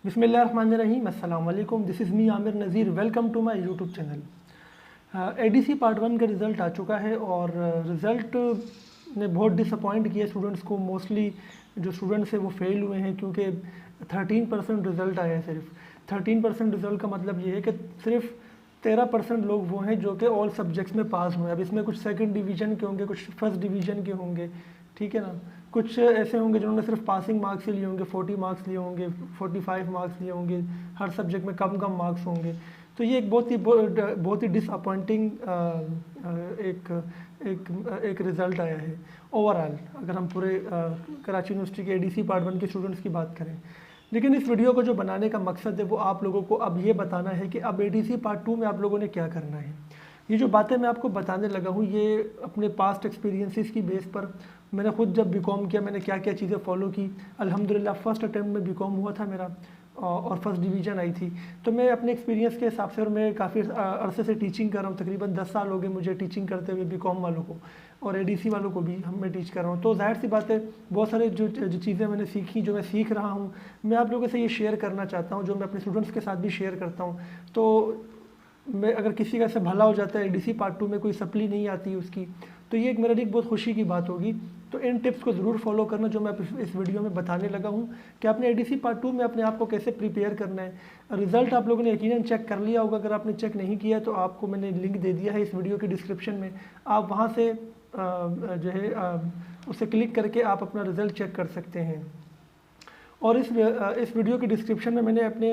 बिस्मिल्लाहिर्रहमानिर्रहीम, अस्सलाम वालेकुम। This is me Aamir Nazeer. Welcome to my YouTube channel. ADC part 1 का रिज़ल्ट आ चुका है और रिज़ल्ट ने बहुत डिसअपॉइंट किया स्टूडेंट्स को। मोस्टली जो स्टूडेंट्स हैं वो फेल हुए हैं क्योंकि 13% रिज़ल्ट आया है। सिर्फ 13% रिज़ल्ट का मतलब ये है कि सिर्फ 13% लोग वो हैं जो कि ऑल सब्जेक्ट्स में पास हुए हैं। अब इसमें कुछ सेकंड डिवीज़न के होंगे, कुछ फर्स्ट डिवीज़न के होंगे, ठीक है ना। कुछ ऐसे होंगे जिन्होंने सिर्फ पासिंग मार्क्स ही लिए होंगे, 40 मार्क्स लिए होंगे, 45 मार्क्स लिए होंगे, हर सब्जेक्ट में कम कम मार्क्स होंगे। तो ये एक बहुत ही डिसअपॉइंटिंग एक एक रिज़ल्ट आया है ओवरऑल, अगर हम पूरे कराची यूनिवर्सिटी के एडीसी पार्ट 1 के स्टूडेंट्स की बात करें। लेकिन इस वीडियो को जो बनाने का मकसद है वो आप लोगों को अब ये बताना है कि अब एडीसी पार्ट 2 में आप लोगों ने क्या करना है। ये जो बातें मैं आपको बताने लगा हूँ ये अपने पास्ट एक्सपीरियंसेस की बेस पर, मैंने खुद जब बीकॉम किया मैंने क्या क्या चीज़ें फॉलो की। अल्हम्दुलिल्लाह फर्स्ट अटैम्प्ट में बीकॉम हुआ था मेरा और फर्स्ट डिवीज़न आई थी। तो मैं अपने एक्सपीरियंस के हिसाब से, और मैं काफ़ी अरसे से टीचिंग कर रहा हूँ, तकरीबन 10 साल हो गए मुझे टीचिंग करते हुए बीकॉम वालों को, और एडीसी वालों को भी मैं टीच कर रहा हूँ। तो जाहिर सी बात है बहुत सारे जो चीज़ें मैंने सीखी, जो मैं सीख रहा हूँ, मैं आप लोगों से ये शेयर करना चाहता हूँ, जो मैं अपने स्टूडेंट्स के साथ भी शेयर करता हूँ। तो मैं अगर किसी का ऐसे भला हो जाता है, एडीसी पार्ट 2 में कोई सप्ली नहीं आती उसकी, तो ये एक मेरे लिए बहुत खुशी की बात होगी। तो इन टिप्स को ज़रूर फॉलो करना जो मैं इस वीडियो में बताने लगा हूँ कि आपने एडीसी पार्ट 2 में अपने आप को कैसे प्रिपेयर करना है। रिज़ल्ट आप लोगों ने यकीनन चेक कर लिया होगा। अगर आपने चेक नहीं किया तो आपको मैंने लिंक दे दिया है इस वीडियो के डिस्क्रिप्शन में, आप वहाँ से जो है उसे क्लिक करके आप अपना रिज़ल्ट चेक कर सकते हैं। और इस वीडियो के डिस्क्रिप्शन में मैंने अपने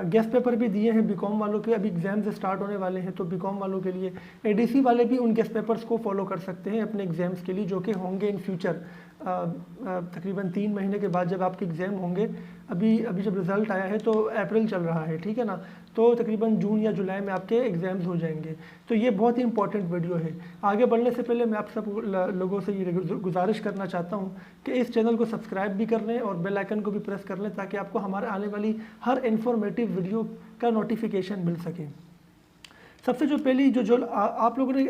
गेस्ट पेपर भी दिए हैं बीकॉम वालों के। अभी एग्ज़ाम्स स्टार्ट होने वाले हैं तो बीकॉम वालों के लिए, एडीसी वाले भी उन गेस्ट पेपर्स को फॉलो कर सकते हैं अपने एग्ज़ाम्स के लिए, जो कि होंगे इन फ्यूचर तकरीबन 3 महीने के बाद जब आपके एग्ज़ाम होंगे। अभी जब रिज़ल्ट आया है तो अप्रैल चल रहा है, ठीक है ना, तो तकरीबन जून या जुलाई में आपके एग्ज़ाम्स हो जाएंगे। तो ये बहुत ही इंपॉर्टेंट वीडियो है। आगे बढ़ने से पहले मैं आप सब लोगों से ये गुजारिश करना चाहता हूँ कि इस चैनल को सब्सक्राइब भी कर लें और बेल आइकन को भी प्रेस कर लें, ताकि आपको हमारे आने वाली हर इन्फॉर्मेटिव वीडियो का नोटिफिकेशन मिल सके। सबसे जो पहली जो आप लोगों ने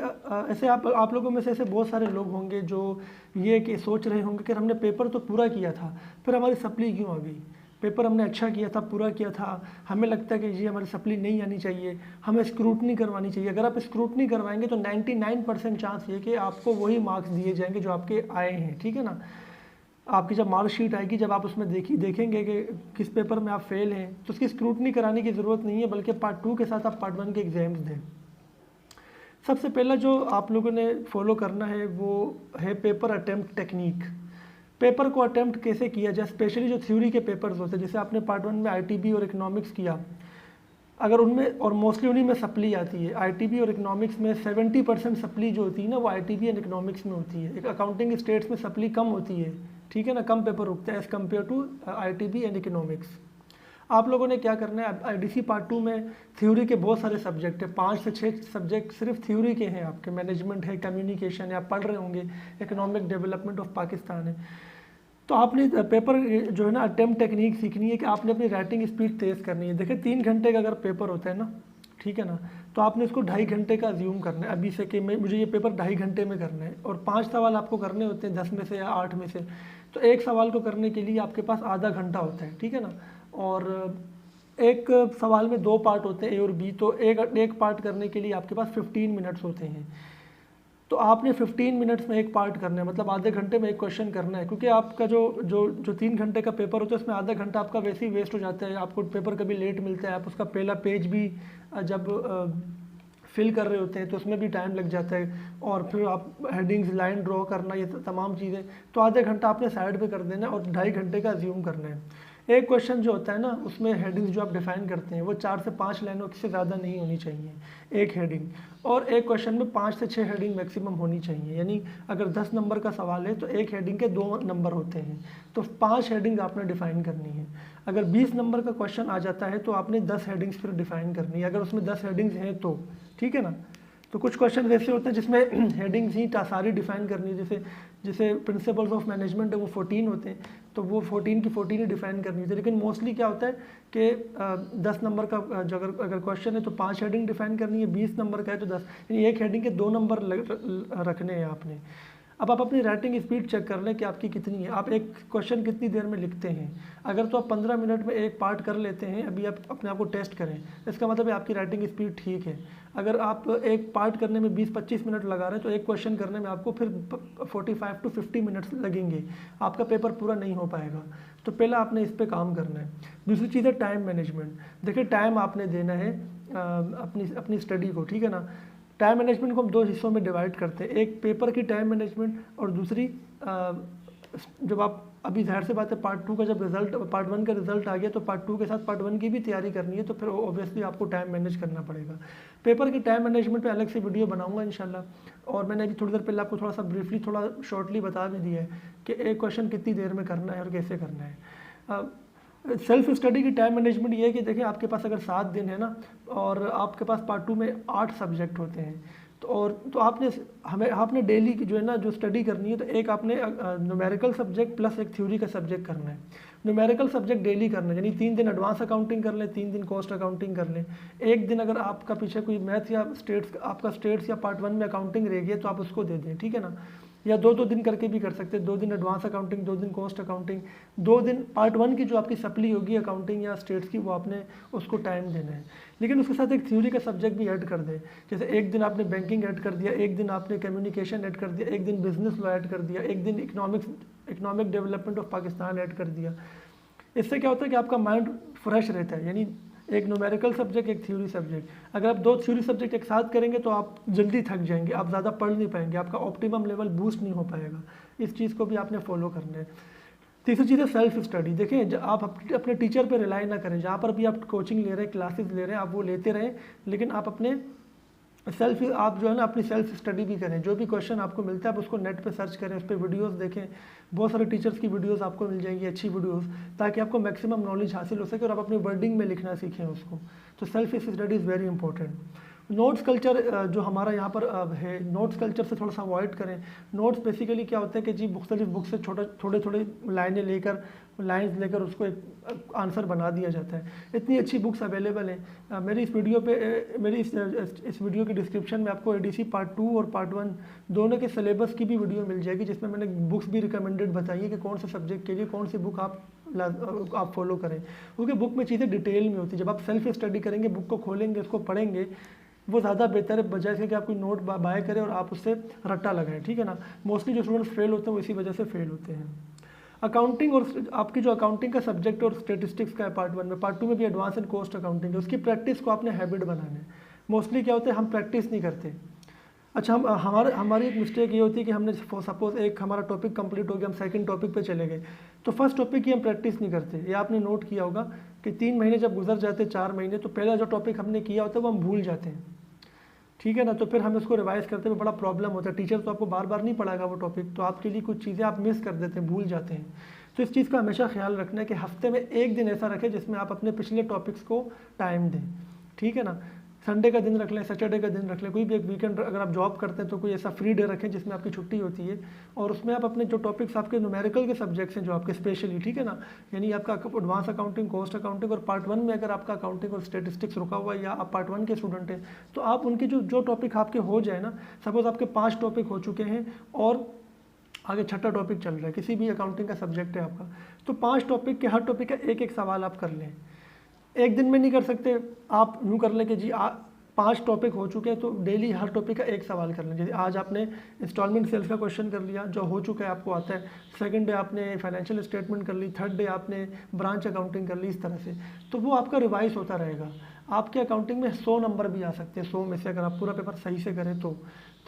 ऐसे आप लोगों में से ऐसे बहुत सारे लोग होंगे जो ये कि सोच रहे होंगे कि हमने पेपर तो पूरा किया था, फिर हमारी सप्ली क्यों आ गई। पेपर हमने अच्छा किया था, पूरा किया था, हमें लगता है कि जी हमारी सप्ली नहीं आनी चाहिए, हमें स्क्रूटनी करवानी चाहिए। अगर आप स्क्रूटनी करवाएंगे तो 99% चांस ये कि आपको वही मार्क्स दिए जाएंगे जो आपके आए हैं, ठीक है ना। आपकी जब मार्कशीट आएगी, जब आप उसमें देखेंगे कि किस पेपर में आप फेल हैं, तो उसकी स्क्रूटनी कराने की ज़रूरत नहीं है, बल्कि पार्ट 2 के साथ आप पार्ट 1 के एग्ज़ाम्स दें। सबसे पहला जो आप लोगों ने फॉलो करना है वो है पेपर अटैम्प्ट टेक्निक। पेपर को अटैम्प्ट कैसे किया जाए, स्पेशली जो थ्योरी के पेपर्स होते हैं, जैसे आपने पार्ट 1 में आईटीबी और इकोनॉमिक्स किया, अगर उनमें, और मोस्टली उन्हीं में सप्ली आती है। आईटीबी और इकोनॉमिक्स में 70% सप्ली जो होती है ना वो आईटीबी एंड इकोनॉमिक्स में होती है। एक अकाउंटिंग स्टेट्स में सप्ली कम होती है, ठीक है ना, कम पेपर रुकता है as compare to ITB and economics. आप लोगों ने क्या करना है, आईडीसी पार्ट 2 में थ्योरी के बहुत सारे सब्जेक्ट हैं, 5 से 6 सब्जेक्ट सिर्फ थ्योरी के हैं आपके। मैनेजमेंट है, कम्युनिकेशन है, आप पढ़ रहे होंगे, इकोनॉमिक डेवलपमेंट ऑफ पाकिस्तान है। तो आपने पेपर जो है ना अटेम्प्ट टेक्निक सीखनी है कि आपने अपनी राइटिंग स्पीड तेज़ करनी है। देखिए 3 घंटे का अगर पेपर होता है ना, ठीक है ना, तो आपने इसको 2.5 घंटे का अज्यूम करना है अभी से कि मुझे ये पेपर 2.5 घंटे में करना है, और 5 सवाल आपको करने होते हैं 10 में से या 8 में से। तो एक सवाल को करने के लिए आपके पास आधा घंटा होता है, ठीक है ना। और एक सवाल में 2 पार्ट होते हैं, ए और बी, तो एक पार्ट करने के लिए आपके पास 15 मिनट्स होते हैं। तो आपने 15 मिनट्स में एक पार्ट करना है, मतलब आधे घंटे में एक क्वेश्चन करना है, क्योंकि आपका जो 3 घंटे का पेपर होता है उसमें आधा घंटा आपका वैसे ही वेस्ट हो जाता है। आपको पेपर कभी लेट मिलता है, आप उसका पहला पेज भी जब फिल कर रहे होते हैं तो उसमें भी टाइम लग जाता है, और फिर आप हेडिंग्स, लाइन ड्रॉ करना, ये तमाम चीज़ें, तो आधे घंटा आपने साइड पे कर देना है और 2.5 घंटे का अज्यूम करना है। एक क्वेश्चन जो होता है ना उसमें हेडिंग्स जो आप डिफाइन करते हैं वो 4 से 5 लाइनों से ज़्यादा नहीं होनी चाहिए एक हेडिंग, और एक क्वेश्चन में 5 से 6 हेडिंग मैक्सिमम होनी चाहिए। यानी अगर 10 नंबर का सवाल है तो एक हेडिंग के 2 नंबर होते हैं, तो 5 हेडिंग आपने डिफाइन करनी है। अगर 20 नंबर का क्वेश्चन आ जाता है तो आपने 10 हेडिंग्स फिर डिफाइन करनी है, अगर उसमें 10 हेडिंग्स हैं तो, ठीक है ना। तो कुछ क्वेश्चन ऐसे होते हैं जिसमें हेडिंग्स ही सारी डिफाइन करनी है, जैसे प्रिंसिपल्स ऑफ मैनेजमेंट है वो 14 होते हैं, तो वो 14 की 14 ही डिफाइन करनी होती है। लेकिन मोस्टली क्या होता है कि 10 नंबर का जो अगर क्वेश्चन है तो 5 हेडिंग डिफाइन करनी है, 20 नंबर का है तो 10, यानी एक हेडिंग के 2 नंबर रखने हैं आपने। अब आप अपनी राइटिंग स्पीड चेक कर लें कि आपकी कितनी है, आप एक क्वेश्चन कितनी देर में लिखते हैं। अगर तो आप 15 मिनट में एक पार्ट कर लेते हैं, अभी आप अपने आप को टेस्ट करें, इसका मतलब है आपकी राइटिंग स्पीड ठीक है। अगर आप एक पार्ट करने में 20-25 मिनट लगा रहे हैं तो एक क्वेश्चन करने में आपको फिर 45 to 50 मिनट्स लगेंगे, आपका पेपर पूरा नहीं हो पाएगा। तो पहला आपने इस पे काम करना है। दूसरी चीज़ है टाइम मैनेजमेंट। देखिए टाइम आपने देना है अपनी स्टडी को, ठीक है ना। टाइम मैनेजमेंट को हम 2 हिस्सों में डिवाइड करते हैं, एक पेपर की टाइम मैनेजमेंट और दूसरी जब आप अभी जाहिर सी बात है पार्ट 2 का जब रिजल्ट, पार्ट 1 का रिजल्ट आ गया तो पार्ट 2 के साथ पार्ट 1 की भी तैयारी करनी है, तो फिर ऑब्वियसली आपको टाइम मैनेज करना पड़ेगा। पेपर की टाइम मैनेजमेंट पे अलग से वीडियो बनाऊंगा इंशाल्लाह। और मैंने अभी थोड़ी देर पहले आपको थोड़ा सा ब्रीफली थोड़ा शॉर्टली बता भी दिया है कि एक क्वेश्चन कितनी देर में करना है और कैसे करना है। सेल्फ स्टडी की टाइम मैनेजमेंट ये है कि देखिए आपके पास अगर 7 दिन है ना और आपके पास पार्ट 2 में 8 सब्जेक्ट होते हैं, तो आपने डेली की जो है ना जो स्टडी करनी है, तो एक आपने न्यूमेरिकल सब्जेक्ट प्लस एक थ्योरी का सब्जेक्ट करना है। न्यूमेरिकल सब्जेक्ट डेली करना है, यानी 3 दिन एडवांस अकाउंटिंग कर लें, 3 दिन कॉस्ट अकाउंटिंग कर लें। एक दिन अगर आपका पीछे कोई मैथ या स्टेट्स या पार्ट 1 में अकाउंटिंग रह गई तो आप उसको दे दें, ठीक है ना। या 2-2 दिन करके भी कर सकते हैं, 2 दिन एडवांस अकाउंटिंग, 2 दिन कॉस्ट अकाउंटिंग, 2 दिन पार्ट 1 की जो आपकी सप्ली होगी अकाउंटिंग या स्टेट्स की, वो आपने उसको टाइम देना है। लेकिन उसके साथ एक थ्योरी का सब्जेक्ट भी ऐड कर दें, जैसे एक दिन आपने बैंकिंग ऐड कर दिया, एक दिन आपने कम्युनिकेशन ऐड कर दिया, एक दिन बिजनेस लॉ ऐड कर दिया, एक दिन economic development of Pakistan add कर दिया। इससे क्या होता है कि आपका माइंड फ्रेश रहता है, यानी एक न्यूमेरिकल सब्जेक्ट एक थ्योरी सब्जेक्ट। अगर आप 2 थ्योरी सब्जेक्ट एक साथ करेंगे तो आप जल्दी थक जाएंगे, आप ज़्यादा पढ़ नहीं पाएंगे, आपका ऑप्टिमम लेवल बूस्ट नहीं हो पाएगा। इस चीज़ को भी आपने फॉलो करना है। तीसरी चीज़ है सेल्फ स्टडी। देखें आप अपने टीचर पर रिलाई ना करें, जहाँ पर भी आप कोचिंग ले रहे हैं, क्लासेस ले रहे हैं, आप वो लेते रहें, लेकिन आप अपने आप जो है ना अपनी सेल्फ स्टडी भी करें। जो भी क्वेश्चन आपको मिलता है आप उसको नेट पे सर्च करें, उस पर वीडियोस देखें, बहुत सारे टीचर्स की वीडियोस आपको मिल जाएंगी, अच्छी वीडियोस, ताकि आपको मैक्सिमम नॉलेज हासिल हो सके और आप अपनी वर्डिंग में लिखना सीखें उसको। तो self study is very important. Notes culture जो हमारा यहाँ पर है, नोट्स कल्चर से थोड़ा सा अवॉइड करें। नोट्स बेसिकली क्या होता है कि जी मुख्तलिफ बुक से थोड़े लाइन्स लेकर उसको एक आंसर बना दिया जाता है। इतनी अच्छी बुक्स अवेलेबल हैं। मेरी इस वीडियो की डिस्क्रिप्शन में आपको एडीसी पार्ट 2 और पार्ट 1 दोनों के सिलेबस की भी वीडियो मिल जाएगी, जिसमें मैंने बुक्स भी रिकमेंडेड बताई है कि कौन से सब्जेक्ट के लिए कौन सी बुक आप फॉलो करें, क्योंकि बुक में चीज़ें डिटेल में होती है। जब आप सेल्फ स्टडी करेंगे, बुक को खोलेंगे, उसको पढ़ेंगे, वो ज़्यादा बेहतर है बजाय इसके कि आप कोई नोट बाय करें और आप उससे रट्टा लगाएं, ठीक है ना। मोस्टली जो स्टूडेंट्स फेल होते हैं वो इसी वजह से फेल होते हैं। अकाउंटिंग और आपकी जो अकाउंटिंग का सब्जेक्ट और स्टेटिस्टिक्स का है पार्ट 1 में, पार्ट 2 में भी एडवांस एंड कॉस्ट अकाउंटिंग है, उसकी प्रैक्टिस को आपने हैबिट बनाना है। मोस्टली क्या होता है हम प्रैक्टिस नहीं करते। अच्छा, हमारी एक मिस्टेक ये होती है कि हमने सपोज एक हमारा टॉपिक कंप्लीट हो गया, हम सेकंड टॉपिक पे चले गए, तो फर्स्ट टॉपिक की हम प्रैक्टिस नहीं करते। ये आपने नोट किया होगा कि 3 महीने जब गुजर जाते, 4 महीने, तो पहला जो टॉपिक हमने किया होता है वो हम भूल जाते हैं, ठीक है ना। तो फिर हम उसको रिवाइज करते हुए बड़ा प्रॉब्लम होता है। टीचर तो आपको बार बार नहीं पढ़ाएगा वो टॉपिक, तो आपके लिए कुछ चीज़ें आप मिस कर देते हैं, भूल जाते हैं। तो इस चीज़ का हमेशा ख्याल रखना है कि हफ्ते में एक दिन ऐसा रखें जिसमें आप अपने पिछले टॉपिक्स को टाइम दें, ठीक है ना। संडे का दिन रख लें, सैटरडे का दिन रख लें, कोई भी एक वीकेंड, अगर आप जॉब करते हैं तो कोई ऐसा फ्री डे रखें जिसमें आपकी छुट्टी होती है, और उसमें आप अपने जो टॉपिक्स आपके न्यूमेरिकल के सब्जेक्ट्स हैं जो आपके स्पेशली, ठीक है ना, यानी आपका एडवांस अकाउंटिंग, कॉस्ट अकाउंटिंग, और पार्ट 1 में अगर आपका अकाउंटिंग और स्टेटिस्टिक्स रुका हुआ है या आप पार्ट 1 के स्टूडेंट हैं, तो आप उनके जो टॉपिक आपके हो जाए ना, सपोज आपके 5 टॉपिक हो चुके हैं और आगे 6ठा टॉपिक चल रहा है, किसी भी अकाउंटिंग का सब्जेक्ट है आपका, तो 5 टॉपिक के हर टॉपिक का एक सवाल आप कर लें। एक दिन में नहीं कर सकते, आप यूँ कर लें कि जी 5 टॉपिक हो चुके हैं तो डेली हर टॉपिक का एक सवाल कर लें। जैसे आज आपने इंस्टॉलमेंट सेल्स का क्वेश्चन कर लिया जो हो चुका है, आपको आता है। सेकंड डे आपने फाइनेंशियल स्टेटमेंट कर ली, थर्ड डे आपने ब्रांच अकाउंटिंग कर ली, इस तरह से। तो वो आपका रिवाइज होता रहेगा। आपके अकाउंटिंग में 100 नंबर भी आ सकते हैं, 100 में से अगर आप पूरा पेपर सही से करें तो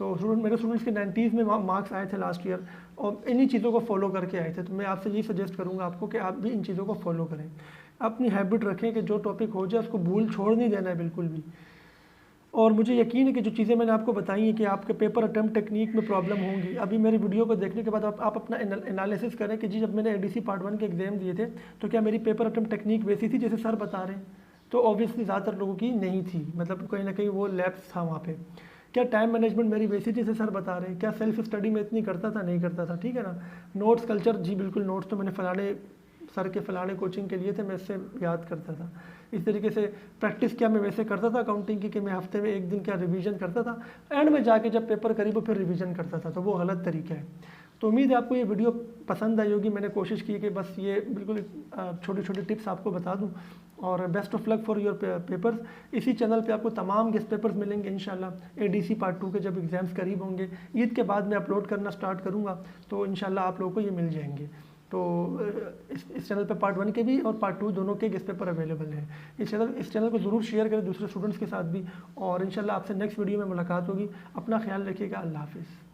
मेरे स्टूडेंट्स के 90s में मार्क्स आए थे लास्ट ईयर, और इन्हीं चीज़ों को फॉलो करके आए थे। तो मैं आपसे यही सजेस्ट करूँगा आपको कि आप भी इन चीज़ों को फॉलो करें, अपनी हैबिट रखें कि जो टॉपिक हो जाए उसको छोड़ नहीं देना है बिल्कुल भी। और मुझे यकीन है कि जो चीज़ें मैंने आपको बताई हैं कि आपके पेपर अटैम्प्ट टेक्निक में प्रॉब्लम होंगी, अभी मेरी वीडियो को देखने के बाद आप अपना एनालिसिस करें कि जी जब मैंने एडीसी पार्ट 1 के एग्ज़ाम दिए थे तो क्या मेरी पेपर अटैम्प्ट टेक्निक वैसी थी जैसे सर बता रहे हैं? तो ऑब्वियसली ज़्यादातर लोगों की नहीं थी, मतलब कहीं ना कहीं वो लैप्स था वहाँ पे। क्या टाइम मैनेजमेंट मेरी वैसी जैसे सर बता रहे हैं? क्या सेल्फ स्टडी में इतनी करता था? नहीं करता था, ठीक है ना। नोट्स कल्चर, जी बिल्कुल, नोट्स तो मैंने फलाने सर के फलाने कोचिंग के लिए थे, मैं इससे याद करता था। इस तरीके से प्रैक्टिस क्या मैं वैसे करता था अकाउंटिंग की कि मैं हफ्ते में एक दिन क्या रिवीजन करता था, एंड में जाके जब पेपर करीब हो फिर रिवीजन करता था, तो वो गलत तरीका है। तो उम्मीद है आपको ये वीडियो पसंद आई होगी। मैंने कोशिश की कि बस ये बिल्कुल छोटे छोटे टिप्स आपको बता दूं, और best of luck for your papers. इसी चैनल पे आपको तमाम गेस्ट पेपर्स मिलेंगे इंशाल्लाह। एडीसी पार्ट 2 के जब एग्ज़ाम्स करीब होंगे, ईद के बाद मैं अपलोड करना स्टार्ट करूँगा, तो इंशाल्लाह आप लोगों को ये मिल जाएंगे। तो इस चैनल पे पार्ट 1 के भी और पार्ट 2 दोनों के गेस्ट पेपर अवेलेबल हैं। इस चैनल को ज़रूर शेयर करें दूसरे स्टूडेंट्स के साथ भी, और इंशाल्लाह आपसे नेक्स्ट वीडियो में मुलाकात होगी। अपना ख्याल रखिएगा। अल्लाह हाफिज़।